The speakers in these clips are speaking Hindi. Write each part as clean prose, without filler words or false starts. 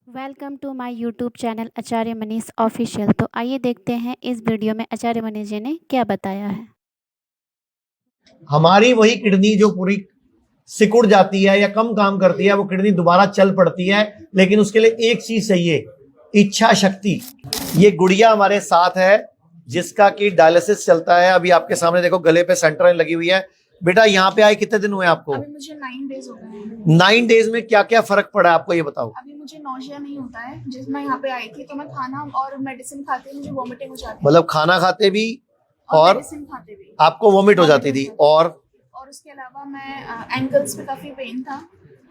Welcome to my YouTube channel Acharya Manish official. तो आइए देखते हैं इस वीडियो में आचार्य मनीष जी ने क्या बताया है। हमारी वही किडनी जो पूरी सिकुड़ जाती है या कम काम करती है, वो किडनी दोबारा चल पड़ती है, लेकिन उसके लिए एक चीज चाहिए, इच्छा शक्ति। ये गुड़िया हमारे साथ है जिसका कि डायलिसिस चलता है। अभी आपके सामने देखो, गले पे सेंट्रल लगी हुई है। बेटा यहाँ पे आए कितने दिन हुए आपको? अभी मुझे 9 डेज हो गए हैं। 9 डेज में क्या क्या फर्क पड़ा आपको, ये बताओ। अभी मुझे नौशिया नहीं होता है। जिस मैं यहाँ पे आई थी तो मैं खाना और मेडिसिन खाते मुझे वॉमिटिंग हो जाती है। मतलब खाना खाते भी और मेडिसिन खाते भी आपको वॉमिट हो जाती थी, और उसके अलावा मैं एंकल्स पे काफी पेन था,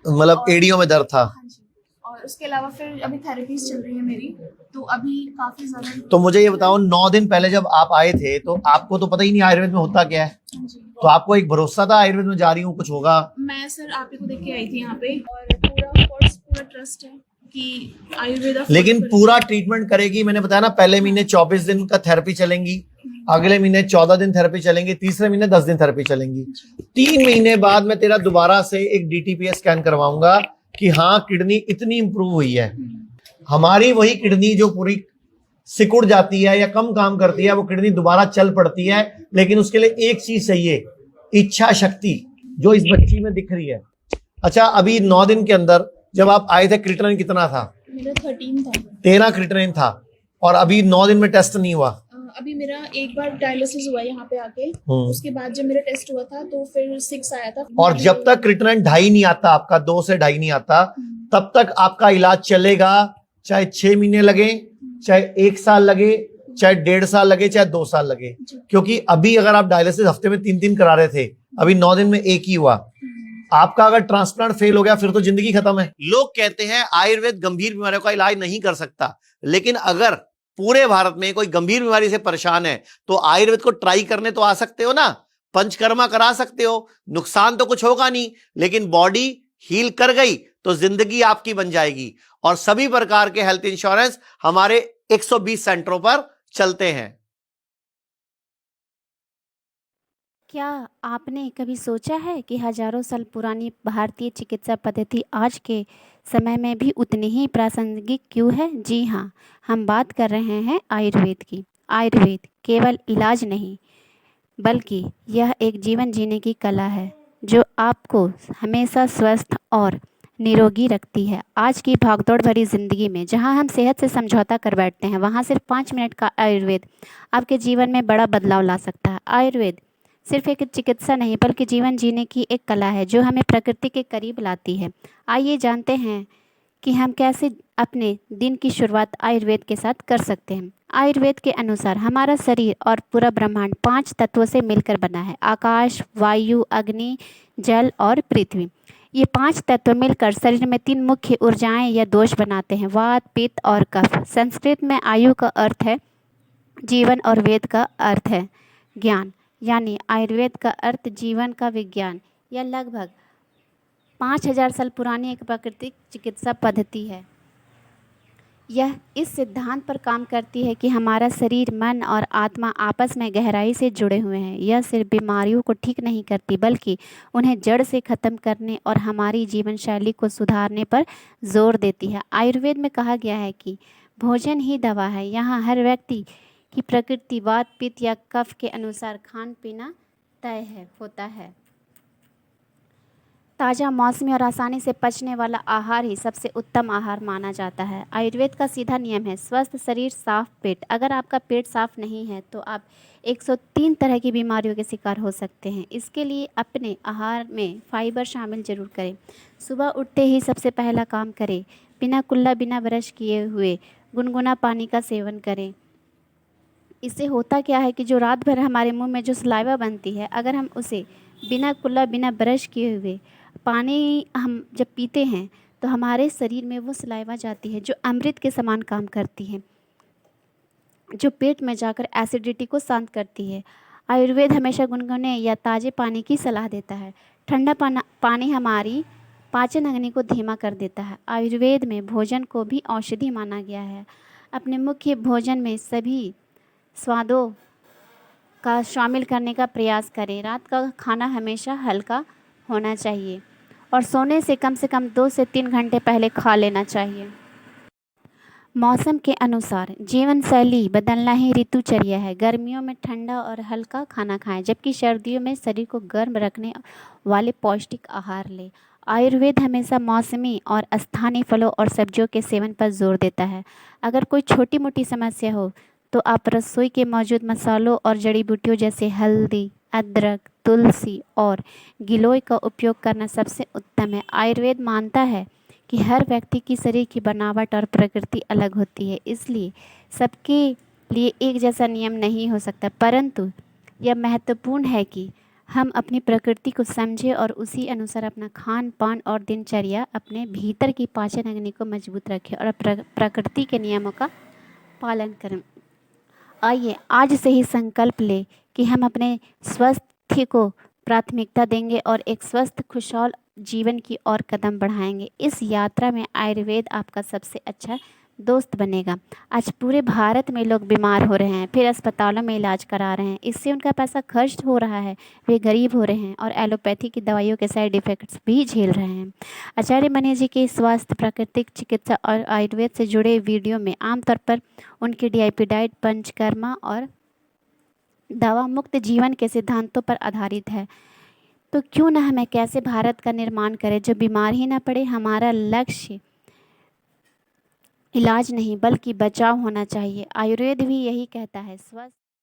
मतलब एड़ियों में दर्द था। हाँ जी। और उसके अलावा फिर अभी थेरेपीज चल रही है मेरी, तो अभी काफी ज्यादा। तो मुझे ये बताओ, 9 दिन पहले जब आप आए थे तो आपको तो पता ही नहीं आयुर्वेद में होता क्या है, हाँ जी। तो आपको एक भरोसा था आयुर्वेद में जा रही हूँ कुछ होगा। मैं सर आप ही को देख के आई थी यहाँ पे, और पूरा ट्रस्ट है कि आयुर्वेदा। लेकिन पूरा ट्रीटमेंट करेगी। मैंने बताया ना, पहले महीने 24 दिन का थेरेपी चलेंगी, अगले महीने 14 दिन थेरेपी चलेंगी, तीसरे महीने 10 दिन थेरेपी चलेंगी। 3 महीने बाद मैं तेरा दोबारा से एक डीटीपीएस स्कैन करवाऊंगा कि हाँ किडनी इतनी इंप्रूव हुई है। हमारी वही किडनी जो पूरी सिकुड़ जाती है या कम काम करती है, वो किडनी दोबारा चल पड़ती है, लेकिन उसके लिए एक चीज चाहिए, इच्छा शक्ति, जो इस बच्ची में दिख रही है। अच्छा, अभी 9 दिन के अंदर जब आप आए थे क्रिएटिनिन कितना था? मेरा 13 था। 13 क्रिएटिनिन था, और अभी 9 दिन में टेस्ट नहीं हुआ। अभी मेरा एक बार डायलिसिस हुआ यहाँ पे आके, उसके बाद जब मेरा टेस्ट हुआ था तो फिर 6 आया था। और जब तक क्रिएटिनिन 2.5 नहीं आता, आपका 2 से 2.5 नहीं आता, तब तक आपका इलाज चलेगा। चाहे 6 महीने लगे, चाहे 1 साल लगे, चाहे 1.5 साल लगे, चाहे 2 साल लगे। क्योंकि अभी अगर आप डायलिसिस हफ्ते में 3-3 करा रहे थे, अभी 9 दिन में एक ही हुआ। आपका अगर ट्रांसप्लांट फेल हो गया फिर तो जिंदगी खत्म है। लोग कहते हैं आयुर्वेद गंभीर बीमारियों का इलाज नहीं कर सकता, लेकिन अगर पूरे भारत में कोई गंभीर बीमारी से परेशान है तो आयुर्वेद को ट्राई करने तो आ सकते हो ना, पंचकर्मा करा सकते हो, नुकसान तो कुछ होगा नहीं, लेकिन बॉडी हील कर गई तो जिंदगी आपकी बन जाएगी। और सभी प्रकार के हेल्थ इंश्योरेंस हमारे 120 सेंटरों पर चलते हैं। क्या आपने कभी सोचा है कि हजारों साल पुरानी भारतीय चिकित्सा पद्धति आज के समय में भी उतनी ही प्रासंगिक क्यों है? जी हाँ, हम बात कर रहे हैं आयुर्वेद की। आयुर्वेद केवल इलाज नहीं, बल्कि यह एक जीवन जीने की कला है जो आपको हमेशा स्वस्थ और निरोगी रखती है। आज की भागदौड़ भरी ज़िंदगी में जहां हम सेहत से समझौता कर बैठते हैं, वहां सिर्फ 5 मिनट का आयुर्वेद आपके जीवन में बड़ा बदलाव ला सकता है। आयुर्वेद सिर्फ एक चिकित्सा नहीं, बल्कि जीवन जीने की एक कला है जो हमें प्रकृति के करीब लाती है। आइए जानते हैं कि हम कैसे अपने दिन की शुरुआत आयुर्वेद के साथ कर सकते हैं। आयुर्वेद के अनुसार हमारा शरीर और पूरा ब्रह्मांड 5 तत्वों से मिलकर बना है: आकाश, वायु, अग्नि, जल और पृथ्वी। ये 5 तत्व मिलकर शरीर में 3 मुख्य ऊर्जाएं या दोष बनाते हैं: वात, पित्त और कफ। संस्कृत में आयु का अर्थ है जीवन और वेद का अर्थ है ज्ञान, यानी आयुर्वेद का अर्थ जीवन का विज्ञान। यह लगभग 5000 साल पुरानी एक प्राकृतिक चिकित्सा पद्धति है। यह इस सिद्धांत पर काम करती है कि हमारा शरीर, मन और आत्मा आपस में गहराई से जुड़े हुए हैं। यह सिर्फ बीमारियों को ठीक नहीं करती, बल्कि उन्हें जड़ से ख़त्म करने और हमारी जीवन शैली को सुधारने पर जोर देती है। आयुर्वेद में कहा गया है कि भोजन ही दवा है। यहाँ हर व्यक्ति की प्रकृति, वात, पित्त या कफ के अनुसार खान पीना तय होता है। ताज़ा, मौसमी और आसानी से पचने वाला आहार ही सबसे उत्तम आहार माना जाता है। आयुर्वेद का सीधा नियम है: स्वस्थ शरीर, साफ पेट। अगर आपका पेट साफ नहीं है तो आप 103 तरह की बीमारियों के शिकार हो सकते हैं। इसके लिए अपने आहार में फाइबर शामिल जरूर करें। सुबह उठते ही सबसे पहला काम करें, बिना कुल्ला, बिना ब्रश किए हुए गुनगुना पानी का सेवन करें। इससे होता क्या है कि जो रात भर हमारे मुंह में जो सलाइवा बनती है, अगर हम उसे बिना कुल्ला, बिना ब्रश किए हुए पानी हम जब पीते हैं तो हमारे शरीर में वो सलाइवा जाती है जो अमृत के समान काम करती है, जो पेट में जाकर एसिडिटी को शांत करती है। आयुर्वेद हमेशा गुनगुने या ताज़े पानी की सलाह देता है। ठंडा पानी हमारी पाचन अग्नि को धीमा कर देता है। आयुर्वेद में भोजन को भी औषधि माना गया है। अपने मुख्य भोजन में सभी स्वादों का शामिल करने का प्रयास करें। रात का खाना हमेशा हल्का होना चाहिए और सोने से कम 2 से 3 घंटे पहले खा लेना चाहिए। मौसम के अनुसार जीवन शैली बदलना ही ऋतुचर्या है। गर्मियों में ठंडा और हल्का खाना खाएं, जबकि सर्दियों में शरीर को गर्म रखने वाले पौष्टिक आहार लें। आयुर्वेद हमेशा मौसमी और स्थानीय फलों और सब्जियों के सेवन पर जोर देता है। अगर कोई छोटी मोटी समस्या हो तो आप रसोई के मौजूद मसालों और जड़ी बूटियों जैसे हल्दी, अदरक, तुलसी और गिलोय का उपयोग करना सबसे उत्तम है। आयुर्वेद मानता है कि हर व्यक्ति की शरीर की बनावट और प्रकृति अलग होती है, इसलिए सबके लिए एक जैसा नियम नहीं हो सकता, परंतु यह महत्वपूर्ण है कि हम अपनी प्रकृति को समझें और उसी अनुसार अपना खान पान और दिनचर्या अपने भीतर की पाचन अग्नि को मजबूत रखें और प्रकृति के नियमों का पालन करें। आइए आज से ही संकल्प लें कि हम अपने स्वास्थ्य को प्राथमिकता देंगे और एक स्वस्थ खुशहाल जीवन की ओर कदम बढ़ाएंगे। इस यात्रा में आयुर्वेद आपका सबसे अच्छा दोस्त बनेगा। आज पूरे भारत में लोग बीमार हो रहे हैं, फिर अस्पतालों में इलाज करा रहे हैं, इससे उनका पैसा खर्च हो रहा है, वे गरीब हो रहे हैं और एलोपैथी की दवाइयों के साइड इफ़ेक्ट्स भी झेल रहे हैं। आचार्य मनी जी के स्वास्थ्य, प्राकृतिक चिकित्सा और आयुर्वेद से जुड़े वीडियो में आमतौर पर उनकी डीआईपी डाइट, पंचकर्मा और दवा मुक्त जीवन के सिद्धांतों पर आधारित है। तो क्यों ना हम एक ऐसे भारत का निर्माण करें जो बीमार ही ना पड़े। हमारा लक्ष्य इलाज नहीं बल्कि बचाव होना चाहिए। आयुर्वेद भी यही कहता है, स्वस्थ